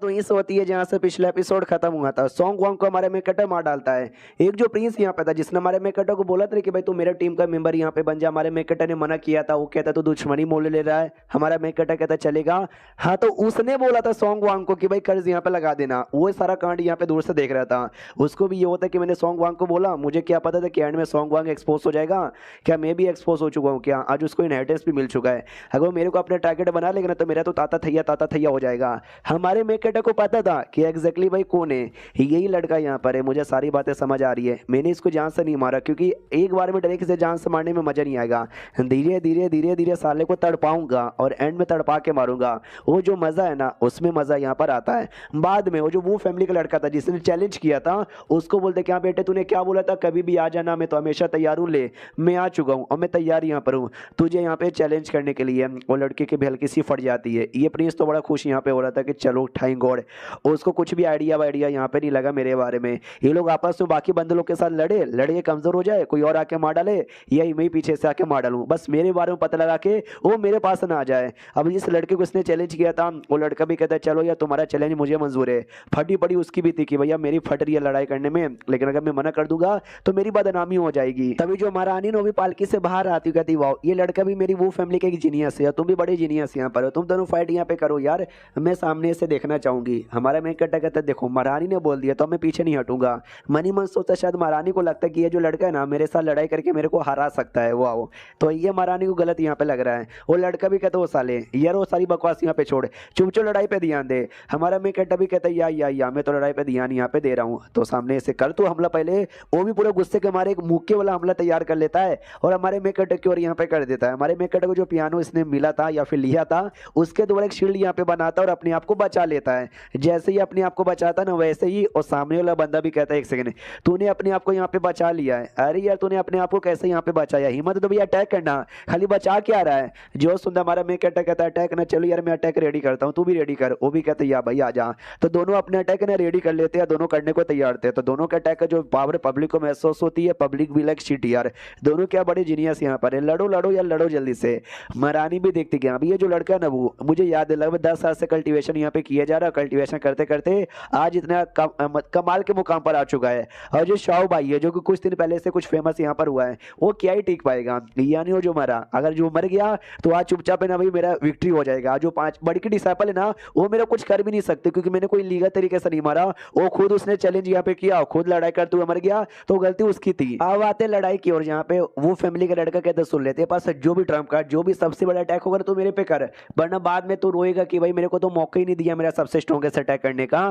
तो इस होती है जहाँ से पिछला एपिसोड खत्म हुआ था। सॉन्ग वॉन्ग को हमारे मेकटर मार डालता है। एक जो प्रिंस यहाँ पे था जिसने हमारे मेकटर को बोला था कि भाई तू मेरे टीम का मेंबर यहाँ पे बन जा, हमारे मेकटर ने मना किया था। वो कहता तू दुश्मनी मोल ले रहा है। हमारा मेकटर कहता चलेगा। हाँ, तो उसने बोला था सॉन्ग वॉन्ग को कि भाई कर्ज यहाँ पे लगा देना। वो सारा कांड यहाँ पे दूर से देख रहा था। उसको भी ये होता कि मैंने सॉन्ग वॉन्ग को बोला, मुझे क्या पता था कि एंड में सॉन्ग वॉन्ग एक्सपोज हो जाएगा। क्या मैं भी एक्सपोज हो चुका हूँ क्या? आज उसको इनहेरिटेंस भी मिल चुका है। अगर वो मेरे को अपना टारगेट बना लेगा ना तो मेरा तो ताता थैया हो जाएगा। हमारे मेकटर को पता था कि एग्जैक्टली भाई कौन है, यही लड़का यहाँ पर है। मुझे सारी बातें समझ आ रही है। मैंने इसको जान से नहीं मारा क्योंकि एक बार में डायरेक्ट से जान से मारने में मजा नहीं आएगा। धीरे धीरे धीरे धीरे साले को तड़पाऊंगा और एंड में तड़पा के मारूंगा। वो जो मजा है ना उसमें मजा यहाँ पर आता है। बाद में वो जो वो फैमिली का लड़का था जिसने चैलेंज किया था उसको बोलते क्या बेटे तूने क्या बोला था, कभी भी आ जाना, मैं तो हमेशा तैयार हूँ। ले मैं आ चुका हूँ और मैं तैयार यहाँ पर हूँ तुझे यहाँ पे चैलेंज करने के लिए। वो लड़के की भी हल्की सी फट जाती है। ये प्रिंस तो बड़ा खुश यहाँ पे हो रहा था कि चलो थैंक गॉड। उसको कुछ भी आइडिया वाइडिया यहाँ पे नहीं लगा मेरे बारे में। ये लोग आपस में बाकी बंदे लोग के साथ लड़े लड़े कमजोर हो जाए, कोई और आके मार डाले या मैं ही पीछे से आके मार डालूं, बस मेरे बारे में पता लगा के वो मेरे पास ना आ जाए। अब जिस लड़के को इसने चैलेंज किया था वो लड़का भी कहता है चलो यार तुम्हारा चैलेंज मुझे मंजूर है। फटी पड़ी उसकी भी थी कि भैया मेरी फट रही है लड़ाई करने में, लेकिन अगर मैं मना कर दूंगा तो मेरी बदनामी हो जाएगी। तभी जो महारानी ने वो भी पालकी से बाहर आती कहती वाह ये लड़का भी मेरी वो फैमिली का एक जीनियस है, तुम भी बड़े जीनियस यहाँ पर हो, तुम दोनों फाइट यहाँ पे करो यार, मैं सामने से देखना चाहूंगी। हमारा मैं कहता देखो महारानी ने बोल दिया तो मैं पीछे नहीं हटूंगा। मनी मन सोचता शायद महारानी को लगता है कि ये जो लड़का है ना मेरे साथ लड़ाई करके मेरे को हरा सकता है। वो आओ तो ये महारानी को गलत यहाँ पे लग रहा है। वो लड़का भी कहता वो साले यार वो सारी बकवास यहाँ पे छोड़, चुप लड़ाई पे ध्यान दे। हमारा मैं कहता भी कहता या मैं तो लड़ाई पे ध्यान यहाँ पे दे रहा हूँ, तो सामने से कर तू हमला पहले। वो भी पूरे गुस्से के मारे एक मुक्के वाला हमला तैयार कर लेता है और हमारे मेकट की ओर यहाँ पे कर देता है। हमारे मेकट को जो पियानो इसने मिला था या फिर लिया था उसके द्वारा एक शील्ड यहाँ पे बनाता है और अपने आप को बचा लेता है। जैसे ही अपने आप को बचाता ना वैसे ही और सामने वाला बंदा भी कहता है एक सेकंड तूने अपने आप को यहाँ पे बचा लिया है। अरे यार तूने अपने आप को कैसे यहाँ पे बचाया, हिम्मत तो भैया अटैक करना, खाली बचा क्या रहा है। जो सुंदर हमारा मैं कहता है अटैक ना, चलो यार मैं अटैक रेडी करता हूँ तू भी रेडी कर। वो भी कहते या भाई आ जा। तो दोनों अपने अटैक ना रेडी कर लेते हैं, दोनों करने को तैयार थे। तो दोनों के अटैक का जो पावर पब्लिक को महसूस होती है, पब्लिक भी लाइक शिट यार दोनों क्या बड़े जीनियस यहाँ पर है, लड़ो लड़ो यार लड़ो जल्दी से। महारानी भी देखती कि अभी ये जो लड़का है ना वो मुझे याद है लगभग 10 साल से कल्टीवेशन यहाँ पे किया जा रहा है। कल्टीवेशन करते करते आज इतना कमाल के मुकाम पर आ चुका है। और जो शाओ भाई है जो कि कुछ दिन पहले से कुछ फेमस यहाँ पर हुआ है वो क्या ही टिक पाएगा, यानी वो जो मरा, अगर जो मर गया तो आज चुपचाप है ना भाई मेरा विक्ट्री हो जाएगा। जो 5 बड़ी की डिसाइपल है ना वो मेरा कुछ कर भी नहीं सकते क्योंकि मैंने कोई लीगल तरीके से नहीं मारा। वो खुद उसने चैलेंज यहाँ पे किया, खुद लड़ाई करते हुए मर गया तो गलती उसकी थी। अब आते लड़ाई की और यहाँ पे वो फैमिली का लड़का कहते सुन लेते पास जो भी ट्रम्प कार्ड जो भी सबसे बड़ा अटैक होगा तो मेरे पे कर, वरना बाद में तो रोएगा कि भाई मेरे को तो मौका ही नहीं दिया मेरा सबसे स्ट्रॉन्गेस्ट अटैक करने का।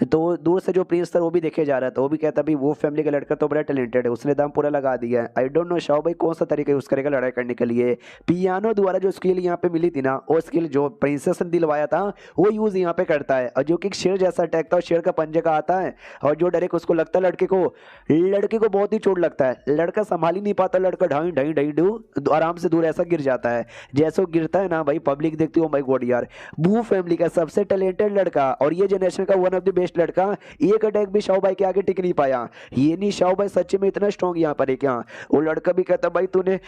तो दूर से जो प्रिंस था वो भी देखे जा रहा था, वो भी कहता भाई वो फैमिली का लड़का तो बड़ा टैलेंटेड है, उसने दम पूरा लगा दिया है। आई डोंट नो शाओ भाई कौन सा तरीका यूज करेगा लड़ाई करने के लिए। पियानो द्वारा जो स्किल यहाँ पे मिली थी ना वो स्किल जो प्रिंसेस ने दिलवाया था वो यूज यहाँ पे करता है। और जो कि शेर जैसा अटैक था शेर का पंजे का आता है और जो डायरेक्ट उसको लगता है लड़के को बहुत ही चोट लगता है। लड़का संभाल ही नहीं पाता, लड़का ढाई ढाई ढाई डू आराम से दूर ऐसा गिर जाता है। जैसे वो गिरता है ना भाई पब्लिक देखती हो माय गॉड यार बू फैमिली का सबसे टैलेंटेड लड़का और ये जनरेशन का वन ऑफ द बेस्ट लड़का, एक अटैक भी शाओ भाई के आगे टिक नहीं पाया। ये नहीं शाओ भाई सच्चे में इतना स्ट्रॉन्ग यहाँ पर है क्या। वो लड़का भी कहता भाई तूने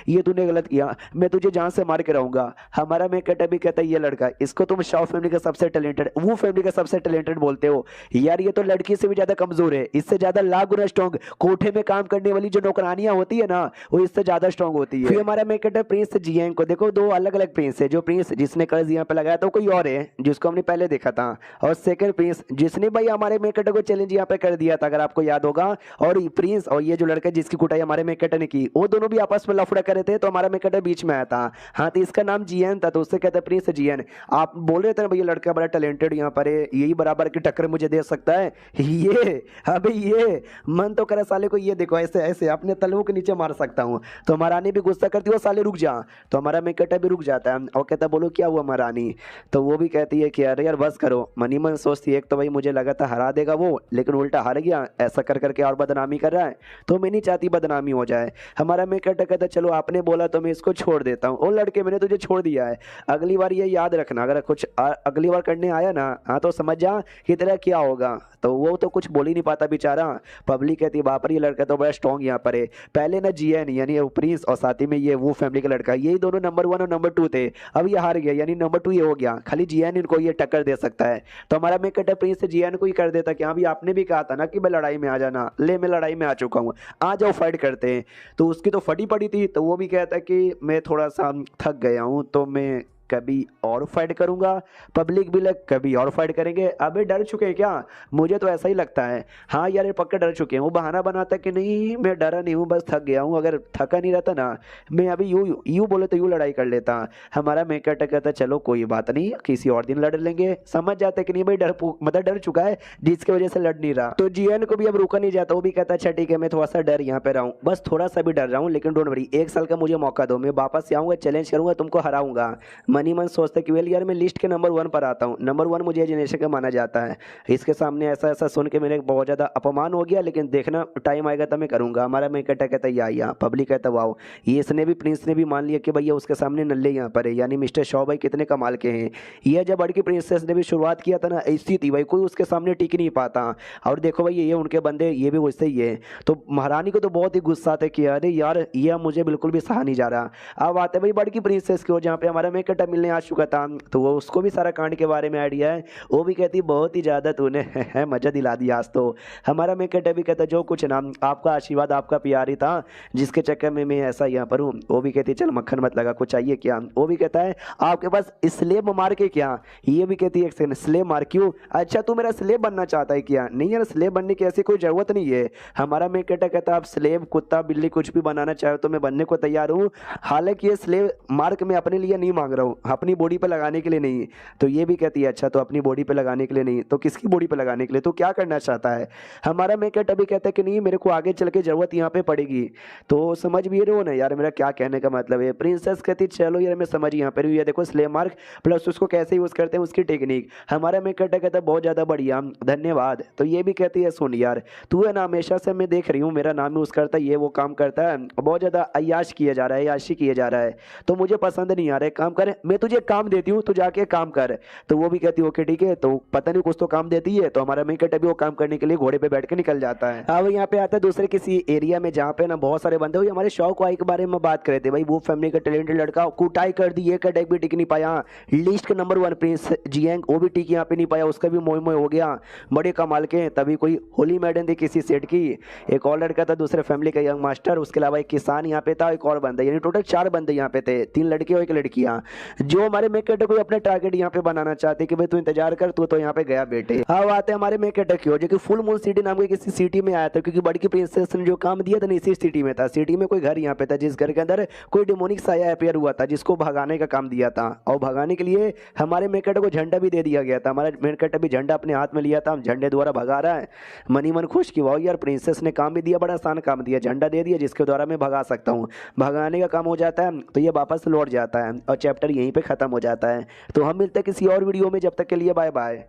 ये तूने गलत किया, मैं तुझे जान से मार के रहूंगा। हमारा मैं कहता भी कहता ये लड़का इसको तुम शाओ फैमिली का सबसे टैलेंटेड वो फैमिली का सबसे टैलेंटेड बोलते हो यार, ये तो लड़की से भी ज्यादा कमजोर है, इससे ज्यादा लाख गुना स्ट्रॉन्ग। कोठे में काम करने वाली जो नौकरानियां होती है ना वो इससे ज्यादा स्ट्रॉन्ग होती है। फिर हमारा मैं कहता प्रिंस जियांग को देखो, दो अलग अलग प्रिंस है। जो प्रिंस जिसने कर्ज यहाँ पे लगाया था कोई और है जिसको हमने पहले देखा था, और सेकंड प्रिंस जिसने भाई हमारे मेकट को चैलेंज यहाँ पे कर दिया था अगर आपको याद होगा। और प्रिंस और ये जो लड़का जिसकी कुटाई हमारे मेकट ने की वो दोनों भी आपस में लफड़ा करे थे तो हमारा मेकट बीच में आया था। हाँ तो इसका नाम जियन था तो उससे कहते हैं प्रिंस जियन। आप बोल रहे थे ना भैया लड़का बड़ा टैलेंटेड यहाँ पर है, यही बराबर की टक्कर मुझे दे सकता है ये। अबे ये मन तो करे साले को ये देखो ऐसे ऐसे अपने तलवों के नीचे मार सकता हूँ। तो महारानी भी गुस्सा करती है वो साले रुक जा, तो हमारा मेकट भी रुक जाता है और कहता बोलो क्या हुआ महारानी। तो वो भी कहती है कि अरे यार बस करो। मनी मन सोचती है एक तो भाई मुझे लगा था हरा देगा वो लेकिन उल्टा हार गया, ऐसा कर करके और बदनामी कर रहा है तो मैं नहीं चाहती बदनामी हो जाए। हमारा मेकट कहता चलो आपने बोला तो मैं इसको छोड़ देता हूँ। ओ लड़के मैंने तुझे छोड़ दिया है, अगली बार ये याद रखना अगर कुछ अगली बार करने आया ना हाँ तो समझ जा कि तेरा क्या होगा। तो वो तो कुछ बोल ही नहीं पाता बेचारा। पब्लिक कहती है बाप रे ये लड़का तो बड़ा स्ट्रॉन्ग यहाँ पर है। पहले ना जियन यानी वो प्रिंस और साथ ही में ये वो फैमिली का लड़का, यही दोनों नंबर 1 और नंबर 2 थे। अब ये हार गया यानी नंबर 2 ये हो गया, खाली जियन इनको ये टक्कर दे सकता है। तो हमारा मेन कैरेक्टर प्रिंस से जियन को ही कर देता कि हाँ भी आपने भी कहा था ना कि मैं लड़ाई में आ जाना, ले मैं लड़ाई में आ चुका हूँ, आ जाओ फाइट करते हैं। तो उसकी तो फटी पड़ी थी, तो वो भी कहता है कि मैं थोड़ा सा थक गया हूँ तो मैं कभी और फाइट करूंगा। पब्लिक भी लग कभी और फाइट करेंगे। अबे डर चुके हैं क्या? मुझे तो ऐसा ही लगता है। हाँ यार ये पक्का डर चुके हैं। वो बहाना बनाता है कि नहीं मैं डरा नहीं हूँ, बस थक गया हूँ। अगर थका नहीं रहता ना मैं अभी यूं यूं बोले तो यूं लड़ाई कर लेता। हमारा मेकअप कहता है चलो कोई बात नहीं किसी और दिन लड़ लेंगे। समझ जाते हैं कि नहीं भाई मतलब डर चुका है जिसकी वजह से लड़ नहीं रहा। तो जीएन को भी अब रुका नहीं जाता, वो भी कहता है अच्छा ठीक है मैं थोड़ा सा डर यहाँ पे रहा हूँ, बस थोड़ा सा भी डर रहा हूँ, लेकिन डोंट वरी 1 साल का मुझे मौका दो, मैं वापस से आऊंगा, चैलेंज करूंगा, तुमको हराऊंगा। मन ही मन सोचता है कि वेल यार मैं लिस्ट के नंबर 1 पर आता हूँ, नंबर 1 मुझे जनरेशन का माना जाता है। इसके सामने ऐसा ऐसा सुन के मेरे बहुत ज़्यादा अपमान हो गया, लेकिन देखना टाइम आएगा तब मैं करूँगा। हमारा मैं कहता या यहाँ पब्लिक कहता वाओ ये इसने भी प्रिंस ने भी मान लिया कि भैया उसके सामने नल्ले यहाँ पर है, यानी मिस्टर शॉ भाई कितने कमाल के हैं। ये जब बड़की प्रिंसेस ने भी शुरुआत किया था ना ऐसी थी भाई, कोई उसके सामने टिक नहीं पाता। और देखो भाई ये उनके बंदे ये भी वैसे ही है। तो महारानी को तो बहुत ही गुस्सा था कि अरे यार ये मुझे बिल्कुल भी सहा नहीं जा रहा। अब आते भाई बड़की प्रिंसेस की ओर जहाँ पे हमारा मेकअप मिलने आ चुका था, तो वो उसको भी सारा कांड के बारे में आइडिया है। वो भी कहती बहुत ही ज़्यादा तूने है मजा दिला दिया आज तो। हमारा मेकअप भी कहता जो कुछ ना आपका आशीर्वाद आपका प्यार ही था जिसके चक्कर में मैं ऐसा यहाँ पर हूँ। वो भी कहती चल मक्खन मत लगा, कुछ चाहिए क्या? वो भी कहता है आपके पास स्लेब मार के क्या? ये भी कहती है एक सेकंड स्लेब मार क्यों? अच्छा तू मेरा स्लेब बनना चाहता है क्या? नहीं यार स्लेब बनने की ऐसी कोई जरूरत नहीं है। हमारा मेकअप कहता आप स्लेब कुत्ता बिल्ली कुछ भी बनाना चाहो तो मैं बनने को तैयार हूँ। हालांकि ये स्लेब मार्क मैं अपने लिए नहीं मांग रहा हूँ, अपनी बॉडी पर लगाने के लिए नहीं। तो ये भी कहती है अच्छा तो अपनी बॉडी पे लगाने के लिए नहीं तो किसकी बॉडी पे लगाने के लिए, तो क्या करना चाहता है? हमारा मेकअप अभी कहता है कि नहीं मेरे को आगे चल के जरूरत यहाँ पे पड़ेगी। तो समझ भी रहे हो ना यार मेरा क्या कहने का मतलब है। प्रिंसेस कहती चलो यार मैं समझ यहाँ पर ये देखो स्लेब मार्क प्लस उसको कैसे यूज करते हैं उसकी टेक्निक। हमारा मेकअप कहता है बहुत ज्यादा बढ़िया धन्यवाद। तो ये भी कहती है सुन यार तू है ना हमेशा से मैं देख रही हूँ मेरा नाम यूज करता है ये वो काम करता है, बहुत ज्यादा अय्याश किया जा रहा है, अय्याशी किया जा रहा है, तो मुझे पसंद नहीं आ रहा है। काम कर मैं तुझे काम देती हूँ तू जाके काम कर। तो वो भी कहती है ओके ठीक है। तो पता नहीं कुछ तो काम देती है। तो हमारा मेकअप अभी वो काम करने के लिए घोड़े पे बैठ के निकल जाता है। अब यहाँ पे आता है दूसरे किसी एरिया में जहाँ पे ना बहुत सारे बंदे हुए हमारे शौक वाई के बारे में बात कर रहे थे। भाई वो फैमिली का टैलेंटेड लड़का कुटाई कर दी, ये का डेक भी टिक नहीं पाया। लिस्ट के नंबर 1 प्रिंस जियांग वो भी टिक यहाँ पे नहीं पाया, उसका भी मोह मोह हो गया। बड़े कमाल के तभी कोई होली मैडम थी किसी सेट की, एक और लड़का था दूसरे फैमिली का यंग मास्टर, उसके अलावा एक किसान यहाँ पे था, एक और बंदा, यानी टोटल 4 बंदे यहाँ पे थे, 3 लड़के और 1 लड़कियां जो हमारे मेकअप को अपने टारगेट यहाँ पे बनाना चाहते कि भाई तू इंतजार कर तू तो यहाँ पे गया बेटे। अब आते हैं हमारे मेकअप की जो कि फुल मून सिटी नाम की किसी सिटी में आया था, क्योंकि बड़की प्रिंसेस ने जो काम दिया था ना इसी सिटी में था। सिटी में कोई घर यहाँ पे था जिस घर के अंदर कोई डिमोनिक साया अपेयर हुआ था जिसको भगाने का काम दिया था, और भगाने के लिए हमारे मेकअप को झंडा भी दे दिया गया था। हमारा मेकअप भी झंडा अपने हाथ में लिया था, हम झंडे द्वारा भगा रहा है। मनी मन खुश कि वाह यार प्रिंसेस ने काम भी दिया, बड़ा आसान काम दिया, झंडा दे दिया जिसके द्वारा मैं भगा सकता हूँ। भगाने का काम हो जाता है तो ये वापस लौट जाता है और चैप्टर यहीं पे खत्म हो जाता है। तो हम मिलते हैं किसी और वीडियो में, जब तक के लिए बाय बाय।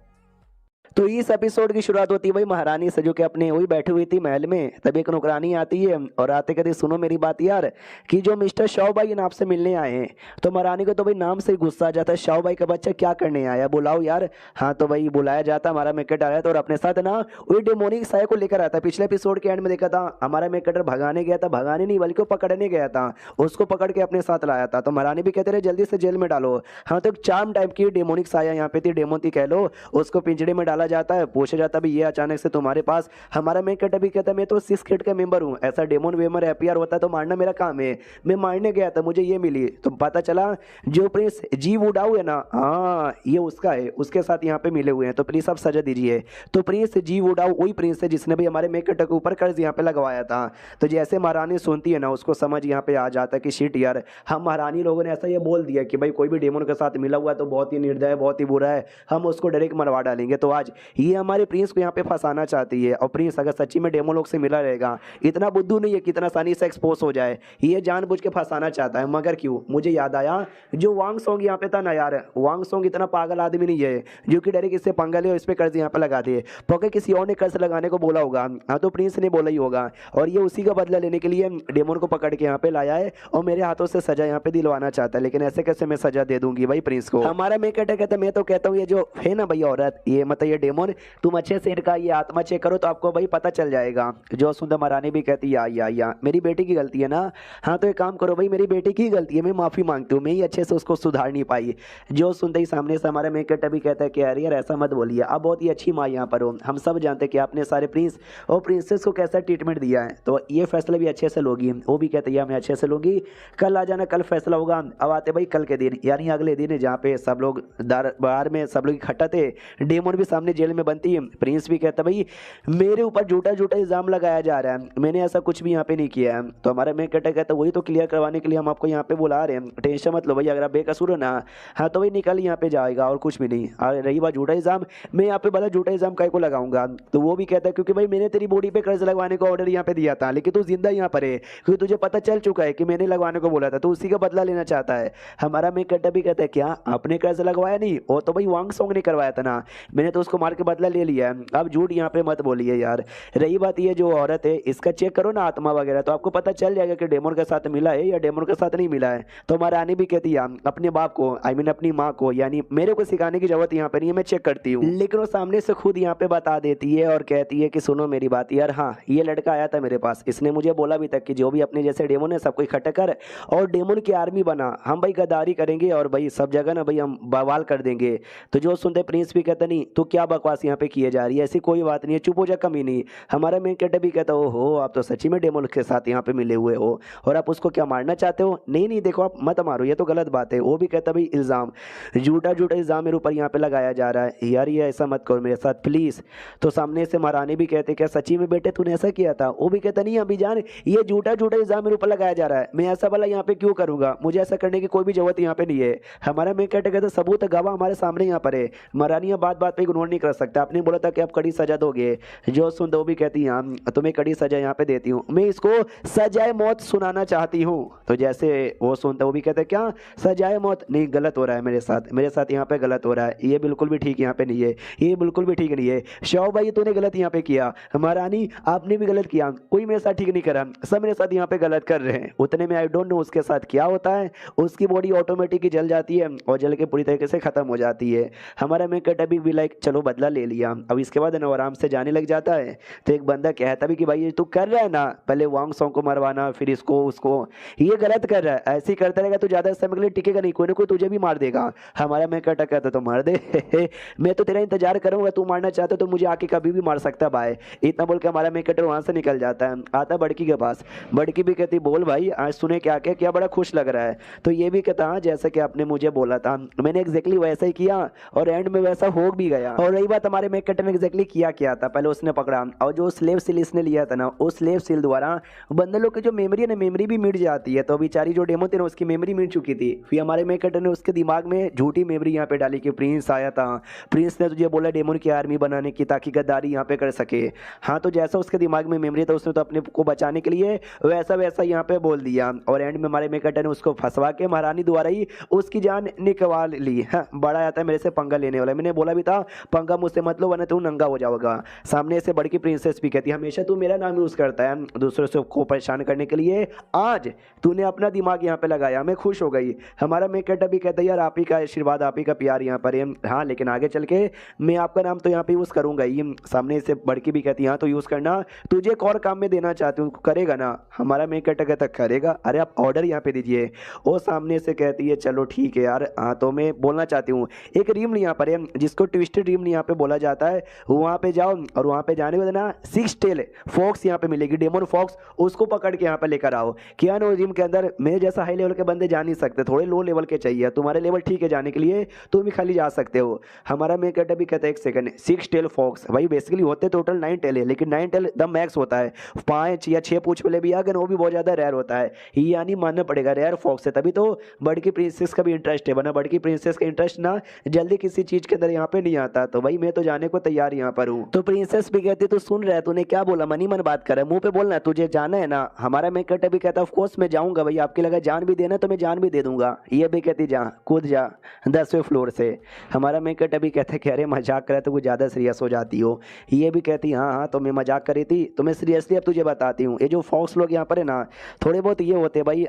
तो इस एपिसोड की शुरुआत होती है भाई महारानी से, जो कि अपने वही बैठी हुई थी महल में। तभी एक नौकरानी आती है और आते कहते सुनो मेरी बात यार कि जो मिस्टर शाओ भाई ना आपसे मिलने आए हैं। तो महारानी को तो भाई नाम से ही गुस्सा आ जाता है, शाओ भाई का बच्चा क्या करने आया, बुलाओ यार। हाँ तो भाई बुलाया जाता, हमारा मेकअप आया था और अपने साथ ना वही डेमोनिक साया को लेकर आता है। पिछले एपिसोड के एंड में देखा था हमारा मेकअप भगाने गया था, भगाने नहीं बल्कि पकड़ने गया था, उसको पकड़ के अपने साथ लाया था। तो महारानी भी कहते रहे जल्दी से जेल में डालो। हाँ तो एक चार्म टाइप की डेमोनिक साया यहाँ पे थी, डेमोन थी कह लो, उसको पिंजड़े में डाला जाता है, पूछा जाता भी ये अचानक से तुम्हारे पास। हमारा मेकअप भी कहता मैं तो 6 ग्रेड का मेंबर हूँ, ऐसा डेमोन वेमर एपीआर होता है तो मारना मेरा काम है, मैं मारने गया था मुझे ये मिली। तो पता चला जो प्रिंस जी वुडाऊ है ना, हाँ ये उसका है, उसके साथ यहाँ पे मिले हुए हैं, तो प्लीज आप सजा दीजिए। तो प्रिंस जी वुडाऊ वही प्रिंस है जिसने भी हमारे मेकअप के ऊपर कर्ज यहाँ पे लगवाया था। तो जैसे महारानी सुनती है ना उसको समझ यहाँ पे आ जाता है कि शिट यार हम महारानी लोगों ने ऐसा ये बोल दिया कि भाई कोई भी डेमोन के साथ मिला हुआ है तो बहुत ही निर्दय है, बहुत ही बुरा है, हम उसको डायरेक्ट मरवा डालेंगे। तो आज ये हमारे प्रिंस को यहाँ पे फंसाना चाहती है, और प्रिंस अगर सच्ची में डेमो लोग से मिला रहेगा, इतना बुद्धू नहीं है कि इतना आसानी से एक्सपोज हो जाए, ये जानबूझ के फंसाना चाहता है। मगर क्यों? मुझे याद आया जो वांग सोंग यहाँ पे था ना यार, वांग सोंग इतना पागल आदमी नहीं है जो कि डायरेक्ट इससे पंगा ले और इस पे कर्ज यहाँ पे लगा दे। पक्का किसी और ने कर्ज लगाने को बोला होगा, हाँ तो प्रिंस ने बोला ही होगा, और ये उसी का बदला लेने के लिए डेमोन को पकड़ के यहाँ पे लाया है और मेरे हाथों से सजा यहाँ पे दिलवाना चाहता है। लेकिन ऐसे कैसे मैं सजा दे दूंगी भाई प्रिंस को? हमारा मैं कहता मैं तो कहता हूँ ये जो है ना भैया औरत, ये मतलब ये ये डेमोन, तुम अच्छे से इनका ये आत्मा चेक करो तो आपको भाई पता चल जाएगा। जो सुंदर महारानी भी कहती है या मेरी बेटी की गलती है ना, हाँ तो एक काम करो भाई, मेरी बेटी की गलती है, मैं माफ़ी मांगती हूँ, मैं ही अच्छे से उसको सुधार नहीं पाई। जो सुनते ही सामने से हमारा मेकट भी कहता है कि यार यार ऐसा मत बोलिए, आप बहुत ही अच्छी माँ यहाँ पर हो, हम सब जानते हैं कि आपने सारे प्रिंस और प्रिंसेस को कैसा ट्रीटमेंट दिया है, तो ये फैसला भी अच्छे से लोगी। वो भी कहते हैं मैं अच्छे से लूँगी, कल आ जाना, कल फैसला होगा। अब आते भाई कल के दिन, यानी अगले दिन जहाँ पे सब लोग बाहर में सब लोग इकट्ठा थे, डेमोन भी सामने जेल में बनती है। प्रिंस भी कहता भाई मेरे ऊपर झूठा झूठा इल्ज़ाम लगाया जा रहा है, मैंने ऐसा कुछ भी यहाँ पे नहीं किया है। तो हमारा मैं कहता वही तो क्लियर करवाने के लिए हम आपको यहाँ पे बुला रहे हैं, टेंशन मत लो भाई, अगर आप बेकसूर हो ना, हाँ तो भाई निकल यहाँ पे जाएगा और कुछ भी नहीं। और रही बात झूठा इल्ज़ाम, मैं यहाँ पे बड़ा झूठा इल्ज़ाम काय को लगाऊंगा, तो वो भी कहता है क्योंकि भाई मैंने तेरी बॉडी पे कर्ज लगवाने का ऑर्डर यहाँ पे दिया था, लेकिन तू जिंदा यहाँ पर है, क्योंकि तुझे पता चल चुका है कि मैंने लगवाने को बोला था, तो उसी का बदला लेना चाहता है। हमारा मैं भी कहता है क्या आपने कर्ज लगवाया नहीं, वो तो भाई वांग सॉन्ग ने करवाया था ना, मैंने तो उसको मार के बदला ले लिया है, अब झूठ यहाँ पे मत बोलिए यार। रही बात ये जो औरत है इसका चेक करो ना आत्मा वगैरह, तो आपको पता चल जाएगा कि डेमोन के साथ मिला है या डेमोन के साथ नहीं मिला है। तो हमारा रानी भी कहती है अपने बाप को, आई मीन अपनी माँ को, यानी मेरे को सिखाने की जरूरत यहाँ पे नहीं है, मैं चेक करती हूँ। लेकिन वो सामने से खुद यहाँ पे बता देती है और कहती है कि सुनो मेरी बात यार, हाँ ये लड़का आया था मेरे पास, इसने मुझे बोला भी तक कि जो भी अपने जैसे डेमोन है सबको इकट्ठा कर और डेमोन की आर्मी बना, हम भाई गद्दारी करेंगे और भाई सब जगह ना भाई हम बवाल कर देंगे। तो जो सुनते प्रिंस भी कहता नहीं तो क्या बकवास यहाँ पे किए जा रही है, ऐसी कोई बात नहीं है, चुप हो जा कमी नहीं। हमारा मेन कैरेक्टर भी कहता हो आप तो सच्ची में डेमोन के साथ यहाँ पे मिले हुए हो और आप उसको क्या मारना चाहते हो, नहीं नहीं देखो आप मत मारो, ये तो गलत बात है। वो भी कहता भाई इल्ज़ाम झूठा झूठा इल्ज़ाम मेरे ऊपर यहाँ पे लगाया जा रहा है, यार ये ऐसा मत करो मेरे साथ प्लीज़। तो सामने से महारानी भी कहते क्या सच्ची में बेटे तूने ऐसा किया था, वो भी कहता नहीं अभी जान ये झूठा झूठा इल्ज़ाम मेरे ऊपर लगाया जा रहा है, मैं ऐसा वाला यहाँ पे क्यों करूँगा, मुझे ऐसा करने की कोई भी जरूरत यहाँ पे नहीं है। हमारा मेन कैरेक्टर कहता सबूत गवाह हमारे सामने यहाँ पर है, महारानी बात बात पे इग्नोर नहीं कर सकता, आपने बोला था कि आप कड़ी सजा दोगे। जो सुनते वो भी कहती है तुम्हें कड़ी सजा यहाँ पे देती हूँ, मैं इसको सजाए मौत सुनाना चाहती हूँ। तो जैसे वो सुनता वो भी कहते क्या सजाए मौत, नहीं गलत हो रहा है मेरे साथ यहाँ पे गलत हो रहा है, ये बिल्कुल भी ठीक यहाँ पे नहीं है, ये बिल्कुल भी ठीक नहीं है। शाह भाई तूने गलत यहाँ पे किया, महारानी आपने भी गलत किया, कोई मेरे साथ ठीक नहीं करा, सब मेरे साथ यहाँ पे गलत कर रहे हैं। उतने में आई डोंट नो उसके साथ क्या होता है, उसकी बॉडी ऑटोमेटिक जल जाती है और जल के पूरी तरीके से खत्म हो जाती है। हमारा मैं कट अभी भी लाइक चलो बदला ले लिया, अब इसके बाद ना आराम से जाने लग जाता है। तो एक बंदा कहता भी कि भाई ये तू कर रहा है ना, पहले वांग सॉन्ग को मरवाना फिर इसको उसको, ये गलत कर रहा है, ऐसे ही करता रहेगा तो ज्यादा समय के लिए टिकेगा नहीं, कोई ना कोई तुझे भी मार देगा। हमारा मैं कटा कहता तो मार दे मैं तो तेरा इंतजार करूंगा, तू मारना चाहता तो मुझे आके कभी भी मार सकता भाई, इतना बोल के हमारा मैं कटर वहां से निकल जाता है। आता बड़की के पास, बड़की भी कहती बोल भाई आज सुने क्या क्या क्या बड़ा खुश लग रहा है। तो ये भी कहता हाँ जैसा कि आपने मुझे बोला था मैंने एग्जैक्टली वैसा ही किया और एंड में वैसा हो भी गया। और रही बात हमारे मेक कटर ने एग्जैक्टली किया क्या था, पहले उसने पकड़ा और जो स्लेव सील इसने लिया था ना, उस स्लेव सील द्वारा बंदे लोग की जो मेमोरी है ना, मेमोरी भी मिट जाती है। तो बेचारी जो डेमो थी ना उसकी मेमोरी मिट चुकी थी, फिर हमारे मेक कटर ने उसके दिमाग में झूठी मेमोरी यहाँ पे डाली कि प्रिंस आया था, प्रिंस ने तुझे बोला डेमोन की आर्मी बनाने की ताकि गद्दारी यहाँ पे कर सके। हाँ तो जैसा उसके दिमाग में मेमोरी था उसने तो अपने को बचाने के लिए वैसा वैसा यहाँ पे बोल दिया और एंड में हमारे मेक कटर ने उसको फंसवा के महारानी द्वारा ही उसकी जान निकलवा ली। हाँ, बड़ा आता है मेरे से पंगा लेने वाला, मैंने बोला भी था पंगा मुझसे मत लो वरना तू नंगा हो जाओगा। सामने से बड़की प्रिंसेस भी कहती हमेशा तू मेरा नाम यूज करता है दूसरों से को परेशान करने के लिए, आज तूने अपना दिमाग यहाँ पे लगाया, मैं खुश हो गई। हमारा मेक कटर भी कहता है यार आप ही का आशीर्वाद आप ही का प्यार यहाँ पर है, हाँ लेकिन आगे चल के मैं आपका नाम तो यहाँ पे यूज करूंगा ही। सामने से बड़की भी कहती हाँ तो यूज करना, तुझे एक और काम में देना चाहती हूँ करेगा ना। हमारा मेक कटर कहता करेगा, अरे आप ऑर्डर यहाँ पे दीजिए। वो सामने से कहती है चलो ठीक है यार, हाँ तो मैं बोलना चाहती हूँ एक रीम यहाँ पर है जिसको ट्विस्टेड रीम यहाँ पे बोला जाता है, वहाँ पे जाओ और वहाँ पे जाने के बाद ना 6 टेल फॉक्स यहाँ पे मिलेगी, डेमोन फॉक्स, उसको पकड़ के यहाँ पे लेकर आओ। क्या ना रीम के अंदर मेरे जैसा हाई लेवल के बंदे जा नहीं सकते, थोड़े लो लेवल के चाहिए, तुम्हारे लेवल ठीक है जाने के लिए तुम भी खाली जा सकते हो। हमारा मेक कटर भी कहता है एक सेकंड 6 टेल फॉक्स भाई बेसिकली होते टोटल 9 टेल है, लेकिन 9 टेल द मैक्स होता है, 5 या 6 पूछ वाले भी आ गए वो भी बहुत ज़्यादा रेयर होता है, यानी मानना पड़ेगा रेयर फॉक्स है, तभी तो बड़की प्रिंसेस का भी इंटरेस्ट है, वरना बड़की प्रिंसेस का इंटरेस्ट ना जल्दी किसी चीज के अंदर यहाँ पे नहीं आता। तो भाई मैं तो जाने को तैयार यहाँ पर हूँ। तो प्रिंसेस भी कहती तू सुन रहा है, तूने क्या बोला, मनी मन बात कर रहा है, मुंह पे बोलना, तुझे जाना है ना। हमारा मेक कटर भी कहता ऑफ कोर्स मैं जाऊंगा भाई, आपकी लगा जान भी देना तो मैं जान भी दे दूंगा। ये भी कहती जा कूद जा 10वें फ्लोर से। हमारा मेक कटर भी कहते कि अरे मजाक करे तो कुछ ज्यादा सीरियस हो जाती हो। ये भी कहती हाँ हाँ तो मैं मजाक करी थी, तो मैं सीरियसली अब तुझे बताती हूँ, ये जो फॉक्स लोग यहाँ पर है ना थोड़े बहुत ये होते हैं भाई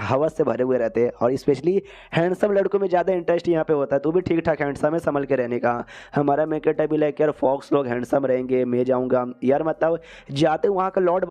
हवस से भरे हुए रहते हैं और स्पेशली हैंडसम लड़कों में ज़्यादा इंटरेस्ट यहाँ पे होता है, तू भी ठीक ठाक हैंडसम है संभल के रहने का। हमारा मैं कहता भी लाइक यार फॉक्स लोग हैंडसम रहेंगे, मैं जाऊंगा यार, मतलब जाते वहाँ का लॉर्ड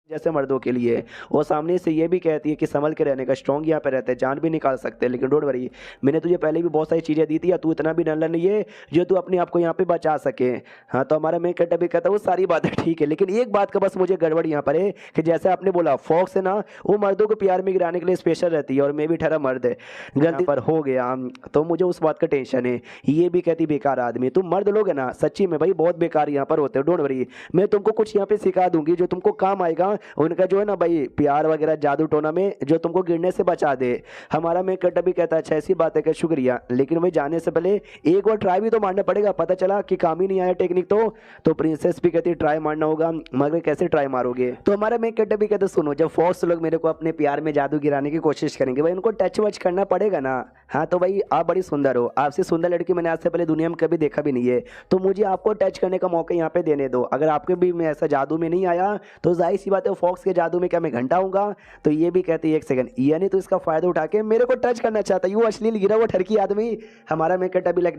जैसे मर्दों के लिए। वो सामने से ये भी कहती है कि संभल के रहने का, स्ट्रॉन्ग यहाँ पे रहते हैं, जान भी निकाल सकते हैं, लेकिन डोंट वरी, मैंने तुझे पहले भी बहुत सारी चीज़ें दी थी, या तू इतना भी डरना नहीं है जो तू अपने आप को यहाँ पे बचा सके। हाँ, तो हमारा मैं कहता भी कहता वो सारी बातें ठीक है, लेकिन एक बात का बस मुझे गड़बड़ यहाँ पर है कि जैसे आपने बोला फॉक्स है ना, वो मर्दों को प्यार में गिराने के लिए स्पेशल रहती है, और मैं भी ठहरा मर्द है, गलती पर हो गया तो मुझे उस बात का टेंशन है। ये भी कहती बेकार आदमी, तुम मर्द लोग है ना सच्ची में भाई बहुत बेकार यहाँ पर होते हो, डोंट वरी, मैं तुमको कुछ यहाँ पे सिखा दूंगी जो तुमको काम आएगा, उनका जो है ना भाई प्यार वगैरह जादू टोना में जो तुमको गिरने से बचा दे। हमारा मैं कट भी कहता अच्छा ऐसी बात है कि शुक्रिया, लेकिन भाई जाने से पहले एक बार ट्राई भी तो मारना पड़ेगा, पता चला कि काम ही नहीं आया टेक्निक तो प्रिंसेस भी कहती ट्राई मारना होगा, मगर कैसे ट्राई मारोगे। तो हमारा मैं कट भी कहते सुनो, जब फोर्स लोग मेरे को अपने प्यार में जादू गिराने की कोशिश करेंगे भाई उनको टच वच करना पड़ेगा ना। हाँ तो भाई आप बड़ी सुंदर हो, आपसे सुंदर लड़की मैंने आज से पहले दुनिया में कभी देखा भी नहीं है, तो मुझे आपको टच करने का मौका यहाँ पे देने दो। अगर आपके भी मैं ऐसा जादू में नहीं आया तो जाहिर सी बात है फॉक्स के जादू में क्या मैं घंटा हूँगा। तो ये भी कहती है एक सेकंड, यानी तो इसका फायदा उठा के मेरे को टच करना चाहता है, यू अश्लील गिरा हुआ ठरकी आदमी। हमारा मैं कट अभी लाइक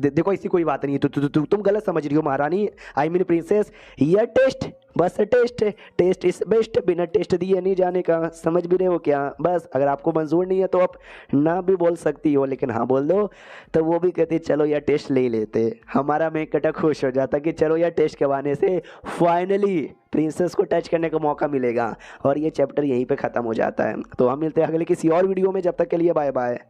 देखो ऐसी कोई बात नहीं है, तुम गलत समझ रही हो महारानी, आई मीन प्रिंसेस, यह टेस्ट बस टेस्ट, टेस्ट इज बेस्ट, बिना टेस्ट दिए नहीं जाने का, समझ भी रहे हो क्या। बस अगर आपको मंजूर नहीं है तो आप ना भी बोल सकती हो, लेकिन हाँ बोल दो। तो वो भी कहती चलो यार टेस्ट ले लेते। हमारा मैं कटा खुश हो जाता कि चलो यार टेस्ट करवाने से फाइनली प्रिंसेस को टच करने का मौका मिलेगा, और ये चैप्टर यहीं पे ख़त्म हो जाता है। तो हम मिलते हैं अगले किसी और वीडियो में, जब तक के लिए बाय बाय।